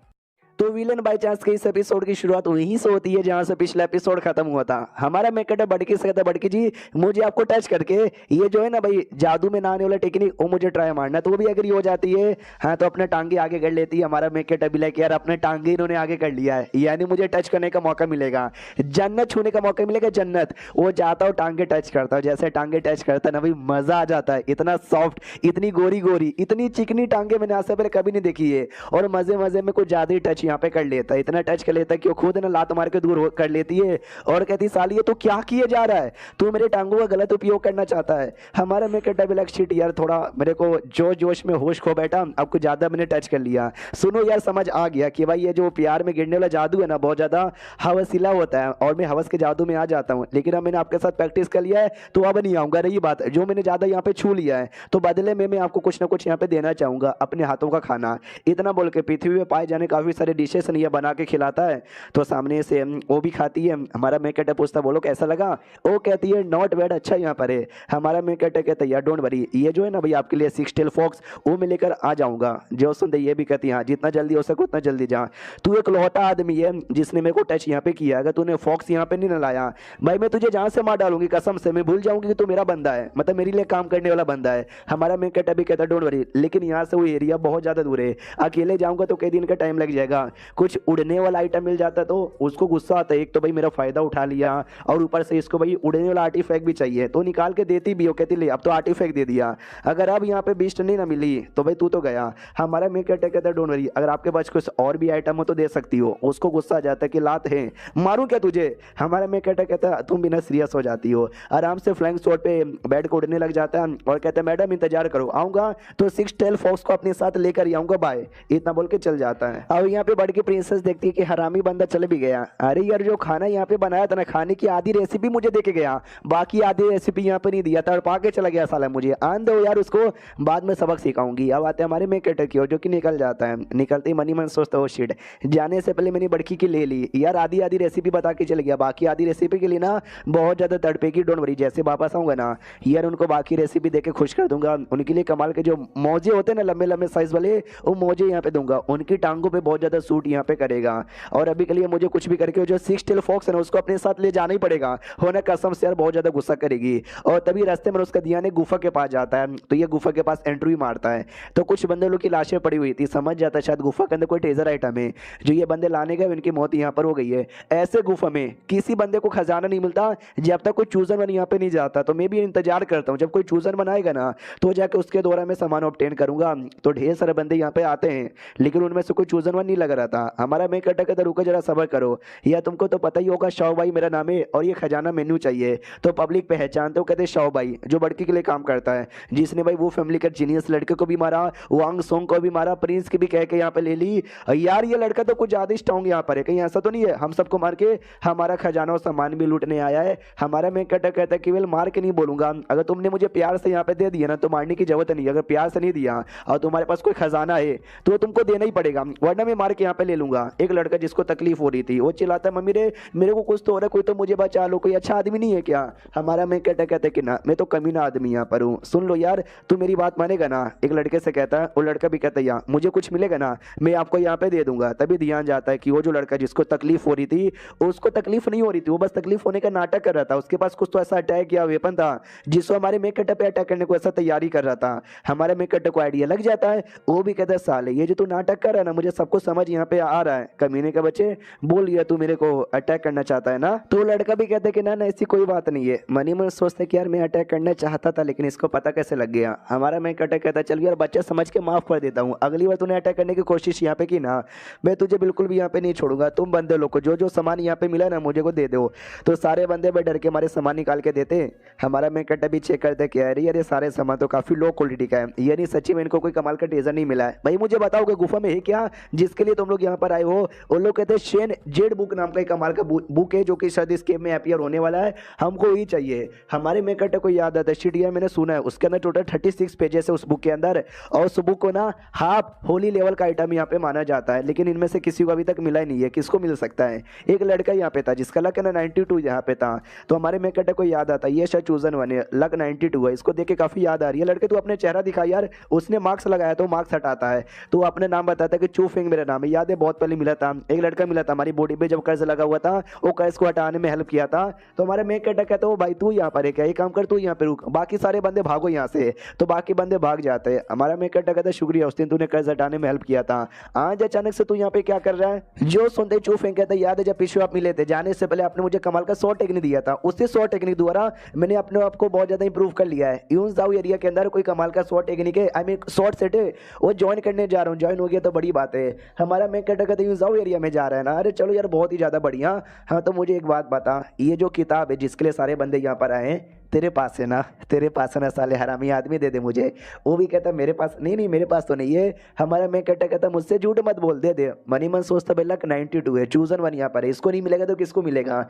तो विलन बाय चांस के इस एपिसोड की शुरुआत वहीं से होती है जहां से पिछला एपिसोड खत्म हुआ था। हमारा मेकअप बड़की से कहता है बड़की जी मुझे आपको टच करके ये जो है ना भाई जादू में ना आने वाला टेक्निक वो मुझे ट्राई मारना, तो वो भी अगर हो जाती है। हाँ तो अपने टांगे आगे कर लेती है। हमारा मेकअप अभी लाइक यार अपने टांगे इन्होंने आगे कर लिया है, यानी मुझे टच करने का मौका मिलेगा, जन्नत छूने का मौका मिलेगा, जन्नत। वो जाता हूँ टांगे टच करता हूँ, जैसे टांगे टच करता है ना भाई मजा आ जाता है, इतना सॉफ्ट, इतनी गोरी गोरी, इतनी चिकनी टांगे मैंने आज से पहले कभी नहीं देखी है, और मजे मजे में कुछ ज्यादा ही टच यहाँ पे कर लेता है, इतना टच कर लेता है कि वो खुद ना लात मार के दूर कर लेती है, और कहती साली ये तो क्या किए जा रहा है, तू मेरे टांगों का गलत उपयोग करना चाहता है। हमारा मैं कहता ब्लैक शीट यार थोड़ा मेरे को जोश जोश में होश खो बैठा, अब कुछ ज्यादा मैंने टच कर लिया। सुनो यार समझ आ गया कि भाई ये जो प्यार में गिरने वाला जादू है ना बहुत ज्यादा हवसीला होता है, और मैं हवस के जादू में आ जाता हूँ, लेकिन अब मैंने आपके साथ प्रैक्टिस कर लिया है तो अब नहीं आऊंगा। रही बात जो मैंने ज्यादा यहाँ पे छू लिया है तो बदले में मैं आपको कुछ ना कुछ यहाँ पे देना चाहूंगा, अपने हाथों का खाना। इतना बोल के पृथ्वी में पाए जाने काफी सारे डिशेस नहीं बना के खिलाता है, तो सामने से वो भी खाती है। हमारा मैं कहता पूछता बोलो कैसा लगा, वो कहती है नॉट बैड, अच्छा यहाँ पर है। हमारा मैं कहता यार डोंट वरी, ये जो है ना भाई आपके लिए सिक्स टेल फॉक्स वो मैं लेकर आ जाऊंगा। जो सुनते ये भी कहती है हाँ जितना जल्दी हो सके उतना जल्दी जा, तू एक लौटा आदमी है जिसने मेरे को टच यहाँ पे किया, अगर तूने फॉक्स यहाँ पे नहीं न लाया भाई मैं तुझे जहाँ से मार डालूंगी, कसम से मैं भूल जाऊंगी कि तू मेरा बंदा है, मतलब मेरे लिए काम करने वाला बंदा है। हमारा मैं कहता भी कहता डोंट वरी, लेकिन यहाँ से वो एरिया बहुत ज्यादा दूर है, अकेले जाऊंगा तो कई दिन का टाइम लग जाएगा। कुछ उड़ने वाला आइटम मिल जाता तो उसको गुस्सा आता है, एक तो भाई मेरा फायदा उठा लिया और ऊपर से इसको भाई उड़ने वाला आर्टिफैक्ट भी चाहिए, तो निकाल के देती भी हो, कहती ले अब तो आर्टिफैक्ट दे दिया, अगर अब यहाँ पे बिस्ट नहीं ना मिली तो भाई तू तो गया। हमारा मैं कहता डोंट वरी, अगर आपके पास कुछ और भी आइटम हो तो दे सकती हो। उसको गुस्सा आ जाता है कि लात है मारूं क्या तुझे। हमारा मैं कहता तुम बिना सीरियस हो जाती हो, आराम से फ्लैंक शॉट पे बैठ को उड़ने लग जाता है और कहता है मैडम इंतजार करो, आऊंगा तो सिक्स टेल फॉक्स को अपने साथ लेकर ही आऊंगा, बाय, इतना बोल के चल जाता है। अब यहाँ पे बड़की प्रिंसेस देखती है कि हरामी बंदा चल भी गया। अरे यार जो खाना यहाँ पे बनाया था ना, खाने की आधी रेसिपी मुझे दे के गया, बाकी आधी रेसिपी यहाँ पे नहीं दिया, तड़पा के चला गया साला, मुझे आन दो यार उसको, बाद में सबक सिखाऊंगी। अब आते हमारे में कटर की ओर जो कि निकल जाता है, निकलते ही मनी मन सोचता हो शिट, जाने से पहले मैंने बड़की की ले ली यार, आधी आधी रेसिपी बता के चल गया, बाकी आधी रेसिपी के लिए ना बहुत ज्यादा तड़पेगी, डोंट वरी, जैसे वापस आऊंगा ना यार उनको बाकी रेसिपी दे के खुश कर दूंगा। उनके लिए कमाल के जो मौजे होते हैं ना लंबे लंबे साइज वाले, वो मौजे यहाँ पे दूंगा, उनकी टांगों पे बहुत ज्यादा सूट यहाँ पे करेगा। और अभी के लिए मुझे कुछ भी करके जो सिक्स टेल फॉक्स है ना उसको अपने साथ ले जाना ही पड़ेगा, होना कसम से यार बहुत ज्यादा गुस्सा करेगी। और तभी रास्ते में उसका दिया ने गुफा के पास जाता है, तो ये गुफा के पास एंट्री मारता है, तो कुछ बंदे लोग की लाशें पड़ी हुई थी, समझ जाता है शायद गुफा के अंदर कोई ट्रेजर आइटम है, जो ये बंदे लाने गए उनकी मौत यहाँ पर हो गई है। ऐसे गुफा में किसी बंदे को खजाना नहीं मिलता जब तक कोई चूजन वन यहाँ पे नहीं जाता, तो मैं भी इंतजार करता हूँ जब कोई चूजन बनाएगा ना तो जाके उसके द्वारा मैं सामान ऑब्टेन करूंगा। तो ढेर सारे बंदे यहाँ पे आते हैं लेकिन उनमें से कोई चूजन वन नहीं लगा कर रहा था। हमारा मेन कैरेक्टर कहता रुको जरा सबर करो, या तुमको तो पता ही होगा शाओ भाई मेरा नाम है और ये खजाना मेन्यू चाहिए। तो पब्लिक पहचानते हो, कहते शाओ भाई जो लड़की के लिए काम करता है, जिसने भाई वो फैमिली का जीनियस लड़के को भी मारा, वांग सोंग को भी मारा, प्रिंस की भी कह के यहाँ पे ले ली। यार ये लड़का तो कुछ ज्यादा स्ट्रांग यहाँ पर है, कहीं ऐसा तो नहीं है हम सबको मार के हमारा खजाना और सामान भी लूटने आया है। हमारा मेन कैरेक्टर कहता है केवल मार के नहीं बोलूंगा, अगर तुमने मुझे प्यार से यहाँ पे दे दिया ना तो मारने की जरूरत नहीं, अगर प्यार से नहीं दिया और तुम्हारे पास कोई खजाना है तो तुमको देना ही पड़ेगा, वरना मैं मार के यहाँ पे ले लूंगा। एक लड़का जिसको तकलीफ हो रही थी वो चिल्लाता है मम्मी रे मेरे को कुछ तो हो रहा है, कोई तो मुझे बचा लो, कोई अच्छा आदमी नहीं है क्या। हमारा मेन कैरेक्टर कहता है कि ना मैं तो कमीना आदमी यहाँ पर हूँ, सुन लो यार तू मेरी बात मानेगा ना। एक लड़के से कहता है, वो लड़का भी कहता है यार मुझे कुछ मिलेगा ना मैं आपको यहाँ पे दे दूंगा। तभी ध्यान जाता है कि वो जो लड़का जिसको तकलीफ हो रही थी उसको तकलीफ नहीं हो रही थी, वो बस तकलीफ होने का नाटक कर रहा था, उसके पास कुछ तो ऐसा अटैक या वेपन था जिसको हमारे मेन कैरेक्टर पे अटैक करने को ऐसा तैयारी कर रहा था। हमारे मेन कैरेक्टर को आइडिया लग जाता है, वो भी कहता है साले ये जो तू नाटक कर रहा है ना मुझे सबको समझ यहाँ पे आ रहा है, कमीने का बच्चे बोल लिया तू मेरे को अटैक करना चाहता है ना। तो लड़का भी कहता है कि ना ना ऐसी कोई बात नहीं है, मनी मन सोचते कि यार मैं अटैक करना चाहता था लेकिन इसको पता कैसे लग गया। हमारा मेन कैरेक्टर कहता है चल यार बच्चा समझ के माफ कर देता हूँ, अगली बार तूने अटैक करने की कोशिश यहाँ पे की ना मैं तुझे बिल्कुल भी यहाँ पे नहीं छोड़ूंगा, तुम बंदे लोग को जो जो सामान यहाँ पे मिला ना मुझे को दे दो। तो सारे बंदे भाई डर के हमारे सामान निकाल के देते। हमारा मेन कैरेक्टर भी चेक करते कि यार ये सारे सामान तो काफी लो क्वालिटी का है, ये नहीं सच्ची में इनको कोई कमाल का ट्रेजर नहीं मिला है। भाई मुझे बताओ कि गुफा में है क्या जिसके लिए तुम लोग यहाँ पर आए हो। वो लोग कहते हैं शेन जेड बुक नाम का एक कमाल का बुक है जो कि शायद इस गेम में अपीयर होने वाला है, हमको वही चाहिए। हमारे मेन कैरेक्टर को याद आता है शिट यार मैंने सुना है उसके अंदर टोटल 36 पेजेस है उस बुक के अंदर, और उस बुक को ना हाफ होली लेवल का आइटम यहाँ पे माना जाता है, लेकिन इनमें से किसी को अभी तक मिला ही नहीं है, किसको मिल सकता है। एक लड़का यहाँ पे था जिसका लक है ना 92 यहाँ पे था, तो हमारे मेन कैरेक्टर को याद आता है ये शायद चूजन वन है, लक 92 है, इसको देख के काफी याद आ रही है। लड़के तू अपने चेहरा दिखा यार, उसने मार्क्स लगाया तो मार्क्स हटाता है, तो अपने नाम बताता है कि चू फेंग मेरा नाम है, याद है बहुत पहले मिला था, एक लड़का मिला था हमारी बॉडी पे जब कर्ज लगा हुआ था, वो कर्ज को हटाने में हेल्प किया था। तो हमारे मेन कैरेक्टर कहता है भाई तू यहाँ पर है क्या, एक काम कर तू यहाँ पे रुक, बाकी सारे बंदे भागो यहाँ से, तो बाकी बंदे भाग जाते हैं। हमारा मेन कैरेक्टर कहता है शुक्रिया उस दिन तूने कर्ज हटाने में हेल्प किया था, आज अचानक से तू यहाँ पे क्या कर रहा है। जो सुनते चू फेंक कहता है याद है जब पिछले आप मिले थे जाने से पहले आपने मुझे कमाल का शॉर्ट टेक्निक दिया था, उसी शॉर्ट टेक्निक द्वारा मैंने अपने आप को बहुत ज्यादा इंप्रूव कर लिया है। यूं जाओ एरिया के अंदर कोई कमाल का शॉर्ट टेक्निक है, आई मीन शॉर्ट सेट है, वो ज्वाइन करने जा रहा हूँ, ज्वाइन हो गया तो बड़ी बात है। हमारा मेन कैरेक्टर कहता है यूं जाओ एरिया में जा रहा है ना, अरे चलो यार बहुत ही ज्यादा बढ़िया। हाँ तो मुझे एक बात बता, ये जो किताब है जिसके लिए सारे बंदे यहाँ पर आए हैं तेरे पास है ना, तेरे पास है ना साले हरामी आदमी, दे दे मुझे। वो भी कहता मेरे पास नहीं, नहीं मेरे पास तो नहीं है। हमारा मैं कहता मुझसे झूठ मत बोल, दे दे। मनी मन सोचता बेला 92 है, चूजन वन यहाँ पर है, इसको नहीं मिलेगा तो किसको मिलेगा।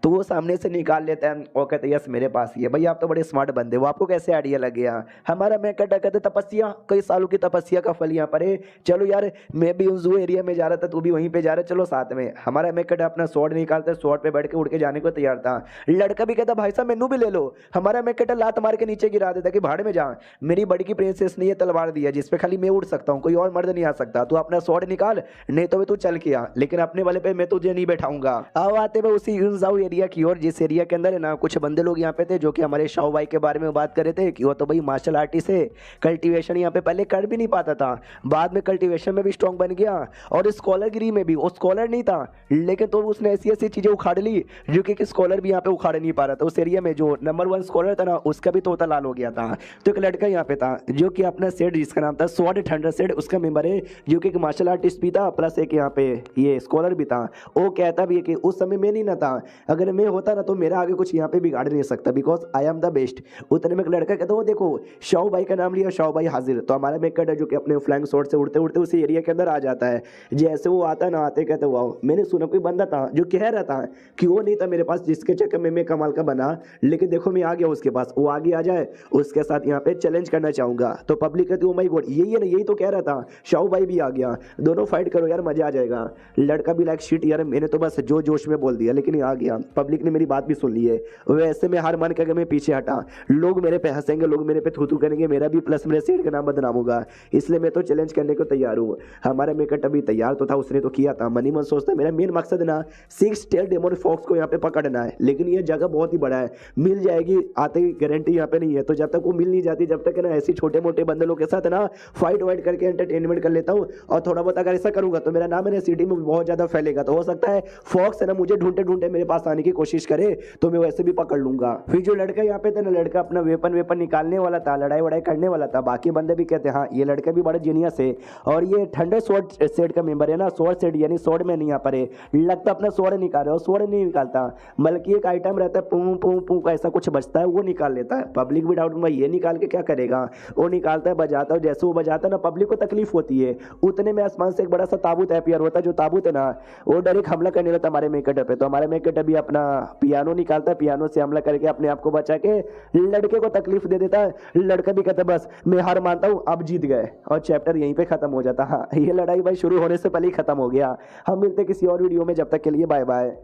तो वो सामने से निकाल लेता है और कहते यस मेरे पास ही है। भैया आप तो बड़े स्मार्ट बंदे हो, आपको कैसे आइडिया लग गया। हमारा मैं कहते तपस्या, कई सालों की तपस्या का फल यहाँ पर है, चलो यार मैं भी उस एरिया में जा रहा था तू भी वहीं पे जा रहा, चलो साथ में। हमारा मैं कहता अपना स्वॉर्ड निकालता, स्वॉर्ड पे बैठ के उड़ के जाने को तैयार था। लड़का भी कहता भाई साहब मेनू भी ले लो। हमारा मैं कहता लात मार के नीचे गिरा देता कि भाड़ में जा, मेरी बड़ी की प्रिंसेस ने ये तलवार दिया जिसपे खाली मैं उड़ सकता हूँ, कोई और मर्द नहीं आ सकता, तू अपना स्वॉर्ड निकाल नहीं तो तू चल के आ, लेकिन अपने वाले पे मैं तुझे नहीं बैठाऊंगा। अब आते हुए उसी यूनजाओ एरिया की ओर, जिस एरिया के अंदर है ना कुछ बंदे लोग यहाँ पे थे जो कि हमारे शाओ भाई के बारे में बात कर रहे थे कि वो तो भाई मार्शल आर्टिस्ट है, कल्टीवेशन यहाँ पे पहले कर भी नहीं पाता था, बाद में कल्टीवेशन में भी स्ट्रॉन्ग बन गया, और स्कॉलरगिरी में भी वो स्कॉलर नहीं था लेकिन तो उसने ऐसी ऐसी चीजें उखाड़ ली जो कि स्कॉलर भी यहाँ पे उखाड़ नहीं पा रहा था। उस एरिया में जो नंबर 1 स्कॉलर था ना उसका भी तोता लाल हो गया था। तो एक लड़का यहाँ पे था जो कि अपना सेट जिसका नाम था स्वॉर्ड थंडर सेट, उसका मेंबर है जो कि एक मार्शल आर्टिस्ट भी था प्लस एक यहाँ पे ये स्कॉलर भी था। वो कहता भी है कि उस समय मैं नहीं ना था, अगर मैं होता ना तो मेरा आगे कुछ यहाँ पे बिगाड़ नहीं सकता, because I am the best. उतने में एक लड़का कहता वो देखो शाओ भाई का नाम लिया, शाओ भाई हाजिर। तो हमारा मेकर है जो कि अपने फ्लैंक शॉट से उड़ते उड़ते उसी एरिया के अंदर आ जाता है। जैसे वो आता ना, आते कहते वाह, मैंने सुना कोई बंदा था जो कह रहा था कि वो नहीं था मेरे पास जिसके चक्कर में मैं कमाल का बना, लेकिन देखो मैं आ गया उसके पास, वो आगे आ जाए उसके साथ यहाँ पे चैलेंज करना चाहूंगा। तो पब्लिक कहती ओ माय गॉड यही है ना, यही तो कह रहा था, शाओ भाई भी आ गया, दोनों फाइट करो यार मजा आ जाएगा। लड़का भी लाइक शिट यार मैंने तो बस जो जोश में बोल दिया, लेकिन ये आ गया, पब्लिक ने मेरी बात भी सुन ली है। वैसे मैं हार मान करके मैं पीछे हटा, लोग मेरे पे हंसेंगे, लोग मेरे पे थू करेंगे, मेरा भी प्लस मेरे सेठ का नाम बदनाम होगा, इसलिए मैं तो चैलेंज करने को तैयार हूँ। हमारा मेकट अभी तैयार तो था, उसने तो किया था। मनी मन सोचता मेरा मेन मकसद ना 6 टेल डेमन फॉक्स को यहाँ पे पकड़ना है, लेकिन ये जगह बहुत ही बड़ा है, मिल जाएगी आते ही गारंटी यहाँ पे नहीं है। तो जब तक वो मिल नहीं जाती, जब तक है ना ऐसी छोटे मोटे बंदलों के साथ है ना फाइट वाइट करके एंटरटेनमेंट कर लेता हूँ। और थोड़ा बहुत अगर ऐसा करूंगा तो मेरा नाम है ना सिटी में बहुत ज्यादा फैलेगा। तो हो सकता है फॉक्स है ना मुझे ढूंढते ढूंढते मेरे पास आने की कोशिश करे तो मैं वैसे भी पकड़ लूंगा। फिर जो लड़का यहाँ पे था ना, लड़का अपना वेपन वेपन निकालने वाला था, लड़ाई वड़ाई करने वाला था। बाकी बंदे भी कहते हैं हाँ ये लड़का भी बड़ा जीनियस है। और ये थंडर स्वॉर्ड सेट का मेंबर है ना, स्वॉर्ड सेट यानी स्वॉर्ड में नहीं यहाँ पर है, लगता अपना स्वॉर्ड निकाल रहा है, स्वॉर्ड नहीं निकालता, बल्कि एक आइटम रहता है पू पू पू का ऐसा कुछ बचता है, वो निकाल लेता है। पब्लिक भी डाउट में ये निकाल के क्या करेगा, वो निकालता है बजाता है, जैसे वो बजाता है ना पब्लिक को तकलीफ होती है। उतने में आसमान से एक बड़ा सा ताबूत अपीयर होता है, जो ताबूत है ना वो डायरेक्ट हमला करने लगता है हमारे मेकअप पे। तो हमारे मेकअप भी अपना पियानो निकालता है, पियानो से हमला करके अपने आप को बचा के लड़के को तकलीफ दे देता है। लड़का भी कहता है बस मैं हार मानता हूँ, अब जीत गए, और चैप्टर यहीं पे खत्म हो जाता। हाँ ये लड़ाई भाई शुरू होने से पहले ही खत्म हो गया। हम मिलते किसी और वीडियो में, जब तक के लिए बाय बाय।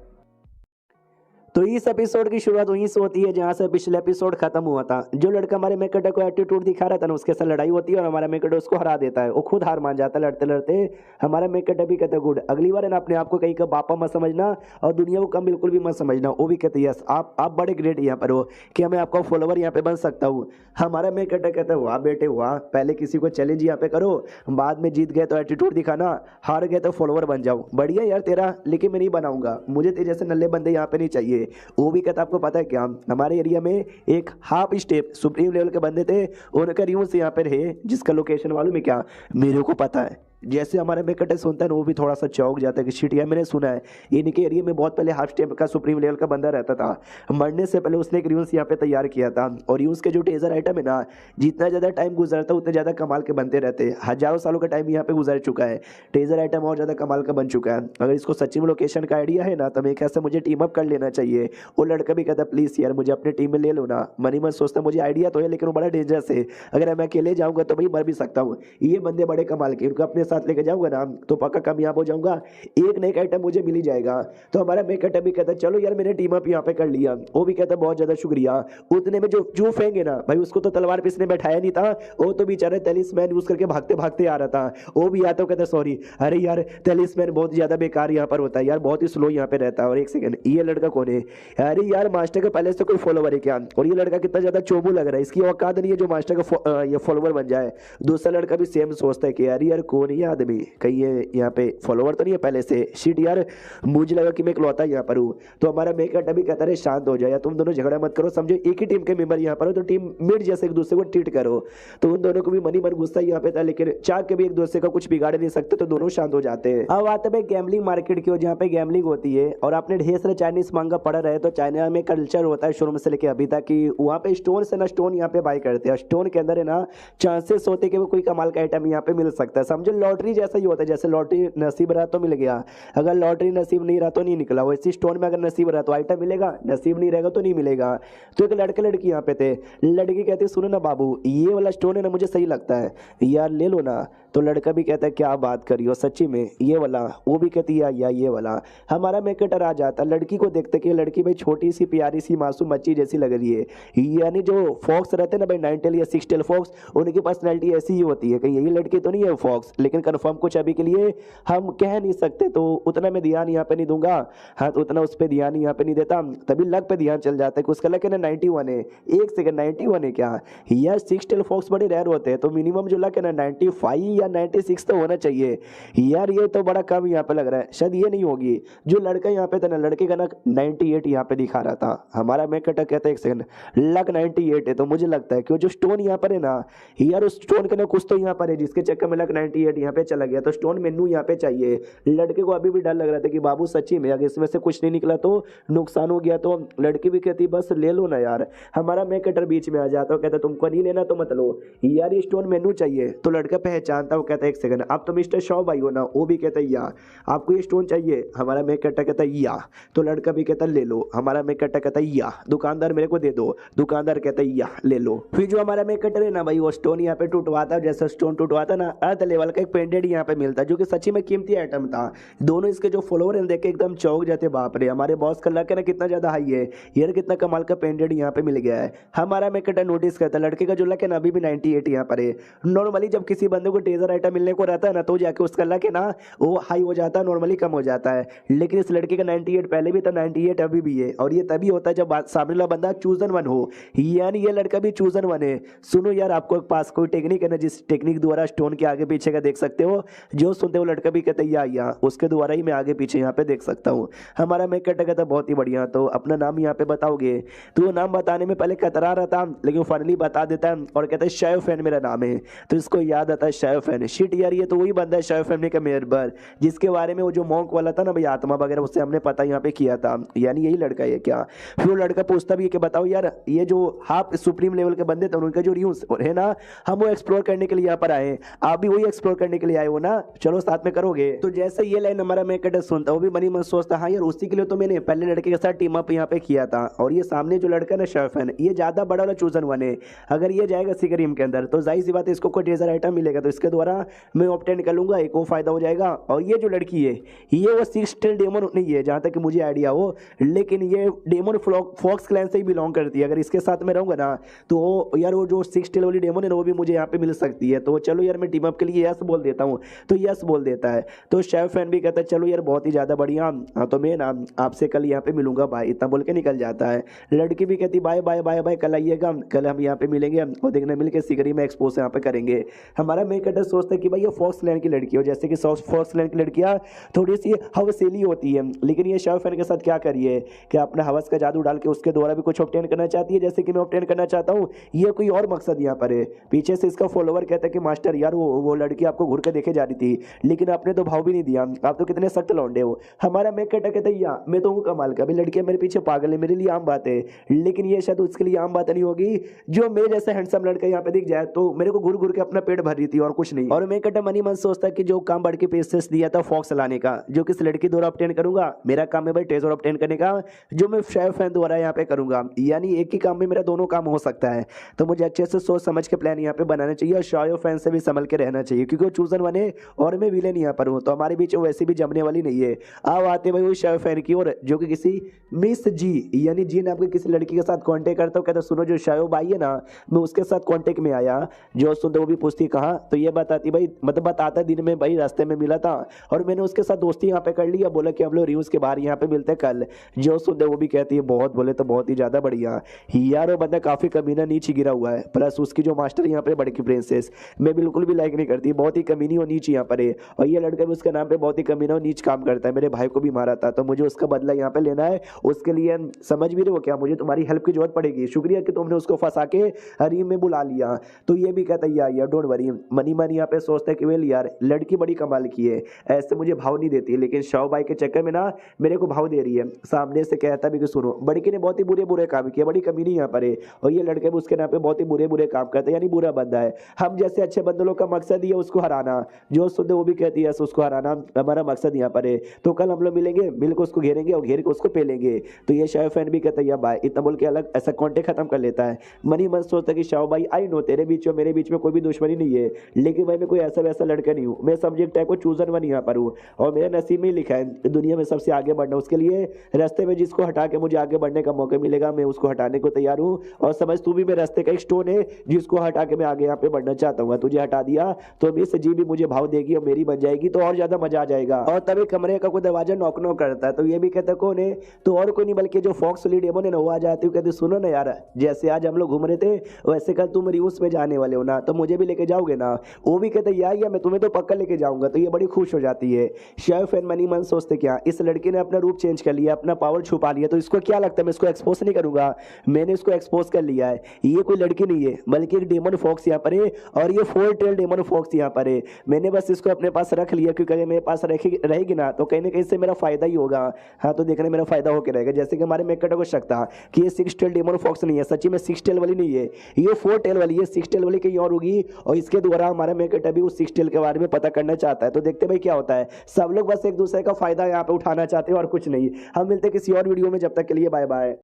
तो इस एपिसोड की शुरुआत वहीं से होती है जहां से पिछले एपिसोड खत्म हुआ था। जो लड़का हमारे मेकटर को एटीट्यूड दिखा रहा था ना, उसके साथ लड़ाई होती है और हमारा मेकटर उसको हरा देता है। वो खुद हार मान जाता है लड़ते लड़ते। हमारा मेकटर भी कहता है गुड, अगली बार है ना अपने आप को कहीं का बापा मत समझना और दुनिया को कम बिल्कुल भी मत समझना। वो भी कहते यस आप बड़े ग्रेट यहाँ पर हो कि मैं आपका फॉलोवर यहाँ पे बन सकता हूँ। हमारा मेकटर कहता है वाह बेटे वाह, पहले किसी को चैलेंज यहाँ पे करो, बाद में जीत गए तो एटीट्यूड दिखाना, हार गए तो फॉलोवर बन जाओ। बढ़िया यार तेरा, लेकिन मैं नहीं बनाऊंगा, मुझे तेरे जैसे नल्ले बंदे यहाँ पे नहीं चाहिए। वो भी कहता आपको पता है क्या, हमारे एरिया में एक हाफ स्टेप सुप्रीम लेवल के बंदे थे, उनका यूज यहाँ पे रहे, जिसका लोकेशन मालूम है क्या, मेरे को पता है। जैसे हमारे मेकटे सुनता है ना, वो भी थोड़ा सा चौंक जाता है कि शिट यार मैंने सुना है इनके एरिया में बहुत पहले हाफ स्टेप का सुप्रीम लेवल का बंदा रहता था। मरने से पहले उसने एक यूज यहाँ पे तैयार किया था, और यूज के जो टेजर आइटम है ना, जितना ज़्यादा टाइम गुजरता है उतने ज़्यादा कमाल के बनते रहते। हजारों सालों का टाइम यहाँ पे गुजर चुका है, टेजर आइटम और ज़्यादा कमाल का बन चुका है। अगर इसको सच्ची में लोकेशन का आइडिया है ना, तो मेरे ख्याल से मुझे टीम अप कर लेना चाहिए। वो लड़का भी कहता प्लीज़ यार मुझे अपने टीम में ले लो ना। मनी मन सोचता मुझे आइडिया तो है, लेकिन वो बड़ा डेंजरस है, अगर मैं अकेले जाऊँगा तो भाई मर भी सकता हूँ। ये बंदे बड़े कमाल के, उनको अपने साथ लेकर जाऊँगा ना तो पक्का कामयाब हो जाऊंगा, एक ना एक आइटम मुझे मिल ही जाएगा। तो हमारा मेकअप भी कहता है चलो यार मैंने टीम अप यहाँ पे कर लिया। वो भी कहता है बहुत ज्यादा शुक्रिया। उतने में जो जू फेंग है ना भाई, उसको तो तलवार पे इसने बैठाया नहीं था, वो तो बेचारे टेलिस्मैन यूज करके भागते भागते आ रहा था। वो भी आता कहता सॉरी, अरे यार टेलिस्मैन बहुत ज्यादा बेकार यहाँ पर होता है यार, बहुत ही स्लो यहाँ पे रहता है। और एक सेकंड, ये लड़का कौन है? अरे यार मास्टर का पहले से कोई फॉलोवर है क्या? और ये लड़का कितना ज्यादा चोबू लग रहा है, इसकी औकात नहीं है जो मास्टर का ये फॉलोवर बन जाए। दूसरा लड़का भी सेम सोचता है कि यार यार कौन है ये आदमी, कहीं ये यहाँ पे फॉलोवर तो नहीं है पहले से, शिट यार मुझे लगा कि मैं इकलौता यहाँ पर हूँ। तो हमारा मेकअप भी कहता है शांत हो जाए या तुम दोनों झगड़ा मत करो, समझो एक ही टीम के मेंबर यहाँ पर हो तो टीम मेट जैसे एक दूसरे को ट्रीट करो। तो उन दोनों को भी मनी मन गुस्सा यहाँ पे था, लेकिन चाह के भी एक दूसरे का कुछ बिगाड़ नहीं सकते, तो दोनों शांत हो जाते हैं। अब आते हैं गैम्बलिंग मार्केट की, जहाँ पे गैम्बलिंग होती है। और आपने ढेर सारे चाइनीज मांगा पड़ा रहे, तो चाइना में कल्चर होता है शुरू से लेके अभी तक कि वहाँ पे स्टोन से ना स्टोन यहाँ पे बाई करते हैं। स्टोन के अंदर है ना चांसेस होते कि वो कोई कमाल का आइटम यहाँ पे मिल सकता है। समझो लॉटरी जैसा ही होता है, जैसे लॉटरी नसीब रहा तो मिल गया, अगर लॉटरी नसीब नहीं रहा तो नहीं निकला। वैसे स्टोन में अगर नसीब रहा तो आइटम मिलेगा, नसीब नहीं रहेगा तो नहीं मिलेगा। तो एक लड़के लड़की यहाँ पे थे, लड़की कहती है सुनो ना बाबू ये वाला स्टोन है ना मुझे सही लगता है यार ले लो ना। तो लड़का भी कहता है क्या बात करी हो सच्ची में ये वाला? वो भी कहती है या ये वाला। हमारा मेकटर आ जाता लड़की को देखते कि लड़की भाई छोटी सी प्यारी सी मासूम बच्ची जैसी लग रही है। यानी जो फॉक्स रहते हैं ना भाई 9 टेल या 6 टेल फॉक्स, उनकी पर्सनैलिटी ऐसी ही होती है, कहीं यही लड़की तो नहीं है फॉक्स, लेकिन कन्फर्म कुछ अभी के लिए हम कह नहीं सकते। तो उतना मैं ध्यान यहाँ पे नहीं दूंगा, हाँ तो उतना उस पर ध्यान यहाँ पे नहीं देता, तभी लक पे ध्यान चल जाता है कि उसका लक है ना 91 है। एक सेकंड 91 है क्या यार? 6 टेल फॉक्स बड़े रेयर होते हैं, तो मिनिमम जो लक है ना 95 या 96 तो होना चाहिए यार। ये तो बड़ा कम यहाँ पे लग रहा है, शायद ये नहीं होगी। जो लड़का यहाँ पे था ना, लड़के का ना 98 यहाँ पे दिखा रहा था। हमारा मेकटर कहता है एक सेकंड लक 98 है, तो मुझे लगता है कि जो स्टोन यहाँ पर है ना यार, उस स्टोन का ना कुछ तो यहाँ पर है जिसके चक्कर में लक 98 यहाँ पे चला गया। तो स्टोन मेनू यहाँ पे चाहिए। लड़के को अभी भी डर लग रहा था कि बाबू सच्ची में अगर इसमें से कुछ नहीं निकला तो नुकसान हो गया। तो लड़की भी कहती बस ले लो ना यार। हमारा मेकटर बीच में आ जाता है, कहता तुमको नहीं लेना तो मत लो यार, ये स्टोन मेनू चाहिए। तो लड़का पहचानता वो कहता है एक सेकंड आप तो मिस्टर शॉ भाई हो ना? वो भी कहता है या आपको ये स्टोन चाहिए? हमारा मेकटर कहता है या। तो लड़का भी कहता ले लो। हमारा मेकटर कहता है या। दुकानदार मेरे को दे दो। दुकानदार कहता है या ले लो। फिर जो हमारा मेकटर है ना भाई, वो स्टोन यहाँ पे टूटवाता है। जैसे स्टोन टूटवाता ना अर्थ लेवल का एक पेंडेंट यहाँ पे मिलता है, जो कि सच्ची में कीमती आइटम था। दोनों इसके जो फॉलोवर हैं देख के एकदम चौंक जाते, बाप रे हमारे बॉस का लक है ना कितना ज्यादा हाई है, यार कितना कमाल का पेंडेंट यहाँ पे मिल गया है। हमारा मेकटा नोटिस करता है लड़के का जो लक है ना अभी भी 98 यहाँ पर है। नॉर्मली जब किसी बंदे को टेजर आइटम मिलने को रहता है ना तो जाके उसका लक है ना वो हाई हो जाता है, नॉर्मली कम हो जाता है। लेकिन इस लड़के का 98 पहले भी था, 98 अभी भी है, और ये तभी होता है जब सामने वाला बंदा चूजन वन हो, यानी ये लड़का भी चूजन वन है। सुनो यार, आपको पास कोई टेक्निक है ना जिस टेक्निक द्वारा स्टोन के आगे पीछे का देख सकते हो, जो सुनते हो लड़का भी कहते हैं या उसके द्वारा ही मैं आगे पीछे यहाँ पे देख सकता हूँ। हमारा मेकटा कहता बहुत ही बढ़िया, तो अपना नाम यहाँ पे बताओगे? तो वो नाम बताने में पहले कतरा रहा था, लेकिन फाइनली बता देता है और कहता है शायो फैन मेरा नाम है। तो इसको याद आता है शायो फैन, शिट यार ये तो वही बंदा है शायो फैन का मेंबर, जिसके बारे में वो जो मॉन्क वाला था ना भाई आत्मा वगैरह, उससे हमने पता यहाँ पे किया था, यानी यही लड़का है क्या? फिर वो लड़का पूछता भी है कि बताओ यार ये जो हाफ सुप्रीम लेवल के बंदे थे उनका जो रिव्यूज है ना, हम वो एक्सप्लोर करने के लिए यहाँ पर आए, आप भी वही एक्सप्लोर करने के लिए आए हो ना, चलो साथ में करोगे? तो जैसे ये लाइन हमारा मेकटा सुनता वो भी मनी मन सोचता हाँ यार उसी के लिए तो मैंने पहले लड़के के साथ टीम अप यहाँ पे किया था, और ये सामने जो लड़का ना शायो फैन ये ज्यादा बड़ा वाला चूजन वन है, अगर ये जाएगा सिगरीम के अंदर तो जाहिर सी बात है इसको कोई ट्रेजर आइटम मिलेगा, तो इसके द्वारा मैं ऑब्टेन कर लूंगा, एक वो फायदा हो जाएगा। और ये जो लड़की है ये वो 6 टेल डेमन नहीं है जहां तक कि मुझे आइडिया हो, लेकिन ये डेमन फॉक्स क्लैन से ही बिलोंग करती है, अगर इसके साथ में रहूंगा ना तो यार वो जो 6 टेल वाली डेमन है ना वो भी मुझे यहाँ पे मिल सकती है। तो चलो यार मैं टीम अप के लिए यस बोल देता हूँ, तो यस बोल देता है। तो शायो फैन भी कहता है चलो यार बहुत ही ज्यादा बढ़िया, हाँ तो मैं ना आपसे कल यहाँ पे मिलूंगा भाई, इतना बोल के निकल जाता है। लड़की भी कहती बाय बाय बाय बाय, कल आइएगा, कल हम यहाँ पे मिलेंगे और देखने मिलकर सिगरी में एक्सपोज यहाँ पे करेंगे। हमारा मेकटा सोचता है कि भाई ये फॉक्स लैंड की लड़की हो, जैसे कि फॉक्स लैंड की लड़कियां थोड़ी सी हवसेली होती है, लेकिन ये शायो फैन के साथ क्या करिए कि अपना हवस का जादू डाल के उसके द्वारा भी कुछ ऑब्टेन करना चाहती है, जैसे कि मैं ऑब्टेन करना चाहता हूँ, ये कोई और मकसद यहाँ पर है। पीछे से इसका फॉलोवर कहता है कि मास्टर यार वो लड़की आपको घूर के देखे जा रही थी, लेकिन आपने तो भाव भी नहीं दिया, आप तो कितने सख्त लौंडे हो। हमारा मेकटा कहता है या मैं तो हूँ कमाल का, अभी लड़कियां मेरे पीछे पागल है, मेरे लिए आम बात है, लेकिन ये शायद उसके लिए आम बात नहीं होगी, जो मेरे जैसे हैंडसम लड़का यहाँ पे दिख जाए तो मेरे को घूर घूर के अपना पेट भर रही थी और कुछ नहीं। और मेकटा मनी मन सोचता कि जो काम बढ़ के पेशेंस दिया था फॉक्स लाने का, जो किस लड़की द्वारा ऑब्टेन करूंगा, मेरा काम है भाई ट्रेजर ऑब्टेन करने का, जो मैं शायो फैन द्वारा यहाँ पे करूंगा, यानी एक ही काम में मेरा दोनों काम हो सकता है। तो मुझे अच्छे से सोच समझ के प्लान यहाँ पे बनाना चाहिए और शायो फैन से भी संभल के रहना चाहिए, क्योंकि वो चूजन बने और मैं विलेन यहाँ पर हूँ, तो हमारे बीच वैसे भी जमने वाली नहीं है। अब आते भाई वो शायो फैन की ओर, जो कि किसी मिस जी यानी जी ने आपके किसी लड़की के साथ कांटेक्ट करता हूँ, कहता सुनो जो शायो भाई है ना मैं उसके साथ कांटेक्ट में आया, जो सुनते वो भी पूछती कहाँ, तो ये बताती भाई मतलब बताता दिन में भाई रास्ते में मिला था और मैंने उसके साथ दोस्ती यहाँ पे कर ली, बोला कि हम लोग रिव्यूज के बाहर यहाँ पे मिलते कल, जो सुनते वो भी कहती है बहुत बोले तो बहुत ही ज्यादा बढ़िया यार, वो बंदा काफी कमीना नीचे गिरा हुआ है, प्लस उसकी जो मास्टर यहाँ पे बड़की प्रिंसेस मैं बिल्कुल भी लाइक नहीं करती, बहुत ही कमीनी और नीच यहाँ पर है, और ये लड़का भी उसके नाम पे बहुत ही कमीना और नीच काम करता है, मेरे भाई को भी मारा था, तो मुझे उसका बदला यहाँ पे लेना है, उसके लिए समझ भी रहे हो क्या, मुझे तुम्हारी हेल्प की जरूरत पड़ेगी, शुक्रिया कि तुमने उसको फंसा के हरीम में बुला लिया। तो ये भी कहता है यार डोंट वरी, मनी मन यहाँ पे सोचता है कि वेल यार लड़की बड़ी कमाल की है, ऐसे मुझे भाव नहीं देती, लेकिन शाओ भाई के चक्कर में ना मेरे को भाव दे रही है। सामने से कहता भी कि सुनो बड़की ने बहुत ही बुरे बुरे काम किए, बड़ी कमीनी यहाँ पर है, और ये लड़के भी उसके नाम पे बहुत ही बुरे बुरे काम करते हैं, यानी बुरा बंदा है। हम जैसे अच्छे बंदे लोग का मकसद ही है उसको हराना, जो सुनते वो भी कहती है उसको हराना हमारा मकसद यहाँ पर है, तो कल हम लोग मिलेंगे, मिलकर उसको घेरेंगे और घेर के उसको पेलेंगे। तो ये शायो फैन भी कहता है भाई इतना बोल के अलग ऐसा कॉन्टेक्ट खत्म कर लेता है। मनी मन सोचता है कि शाओ भाई आई नो तेरे बीच में मेरे बीच में कोई भी दुश्मनी नहीं है, लेकिन भाई मैं कोई ऐसा वैसा लड़का नहीं हूँ, मैं सब्जेक्ट टाइप को चूजन वन यहाँ पर हूँ, और मेरे नसीब में ही लिखा है दुनिया में सबसे आगे बढ़ना, उसके लिए रास्ते में जिसको हटा के मुझे आगे बढ़ने का मौका मिलेगा मैं उसको हटाने को तैयार हूँ, और समझ तू भी मेरे रास्ते का एक स्टोन है जिसको हटा के मैं आगे यहाँ पे बढ़ना चाहता हूँ, तुझे हटा दिया तो मिस जी भी मुझे भाव देगी और मेरी बन जाएगी, तो और ज्यादा मजा आ जाएगा। और तभी कमरे का कोई दरवाजा नॉक नॉक करता है, तो ये भी कहता कौन है, तो और कोई नहीं बल्कि जो फॉक्स वाली डेमन है ना वो आ जाती है, कहती सुनो ना यार जैसे आज हम लोग घूम रहे थे वैसे कल तुम रियूस में जाने वाले हो ना, तो मुझे भी लेके जाओगे ना, वो भी कहते यार मैं तुम्हें तो पक्का लेके जाऊंगा, तो ये बड़ी खुश हो जाती है। शायो फैन मनी मन सोचते क्या इस लड़की ने अपना रूप चेंज कर लिया, अपना पावर छुपा लिया, तो इसको क्या लगता है मैं इसको एक्सपोज नहीं करूंगा, मैंने इसको एक्सपोज कर लिया है, ये कोई लड़की नहीं है बल्कि एक डेमन फॉक्स यहाँ पर है, और ये 4 टेल डेमन फॉक्स यहाँ पर है, मैंने बस इसको अपने पास रख लिया क्योंकि अगर मेरे पास रहेगी ना तो कहीं ना कहीं से मेरा फायदा ही होगा। हाँ तो देखने मेरा फायदा होकर रहेगा, जैसे कि हमारे मेकटा को शक था कि ये 6 टेल डेमन फॉक्स नहीं है, सच्ची में 6 टेल वाली नहीं है, ये 4 टेल वाली है, 6 टेल वाली कहीं और होगी, और इसके द्वारा हमारा मेकटा भी उस 6 टेल के बारे में पता करना चाहता है। तो देखते भाई क्या होता है, सब लोग बस एक दूसरे का फायदा यहाँ पे उठाना चाहते हैं और कुछ नहीं। हम मिलते किसी और वीडियो में, जब तक के लिए बाय बाय।